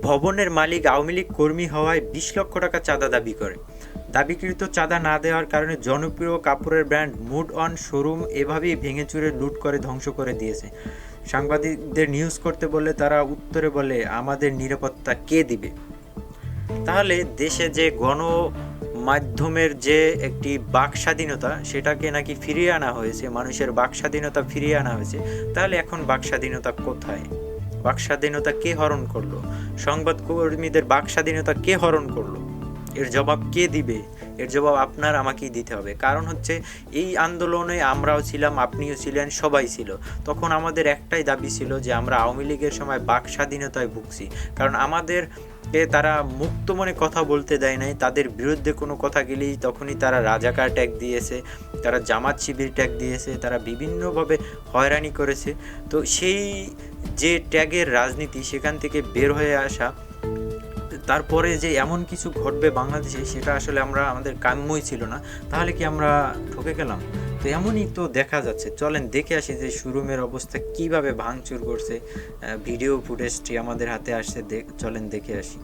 ভবনের মালিক আওয়ামী লীগ কর্মী হওয়ায় ২০ লক্ষ টাকা চাঁদা দাবি করে। দাবিকৃত চাঁদা না দেওয়ার কারণে জনপ্রিয় কাপড়ের ব্র্যান্ড মুড অন শোরুম এভাবেই ভেঙেচুরে লুট করে ধ্বংস করে দিয়েছে। সাংবাদিকদের নিউজ করতে বললে তারা উত্তরে বলে, আমাদের নিরাপত্তা কে দিবে? তাহলে দেশে যে গণমাধ্যমের যে একটি বাক স্বাধীনতা সেটাকে নাকি ফিরিয়ে আনা হয়েছে, মানুষের বাক স্বাধীনতা ফিরিয়ে আনা হয়েছে। তাহলে এখন বাক স্বাধীনতা কোথায়? বাক স্বাধীনতা কে হরণ করলো? সংবাদকর্মীদের বাক স্বাধীনতা কে হরণ করলো? এর জবাব কে দিবে? এর জবাব আপনার আমাকেই দিতে হবে। কারণ হচ্ছে এই আন্দোলনে আমরাও ছিলাম, আপনিও ছিলেন, সবাই ছিল। তখন আমাদের একটাই দাবি ছিল যে আমরা আওয়ামী লীগের সময় বাক স্বাধীনতায় ভুগছি। কারণ আমাদেরকে তারা মুক্ত মনে কথা বলতে দেয় নাই। তাদের বিরুদ্ধে কোনো কথা গেলেই তখনই তারা রাজাকার ট্যাগ দিয়েছে, তারা জামাত শিবির ট্যাগ দিয়েছে, তারা বিভিন্নভাবে হয়রানি করেছে। তো সেই যে ট্যাগের রাজনীতি, সেখান থেকে বের হয়ে আসা, তারপরে যে এমন কিছু ঘটবে বাংলাদেশে, সেটা আসলে আমাদের কাম্যই ছিল না। তাহলে কি আমরা ঠকে গেলাম? তো এমনই তো দেখা যাচ্ছে। চলেন দেখে আসি যে শোরুমের অবস্থা কিভাবে ভাঙচুর করছে। ভিডিও ফুটেজটি আমাদের হাতে আসছে, চলেন দেখে আসি।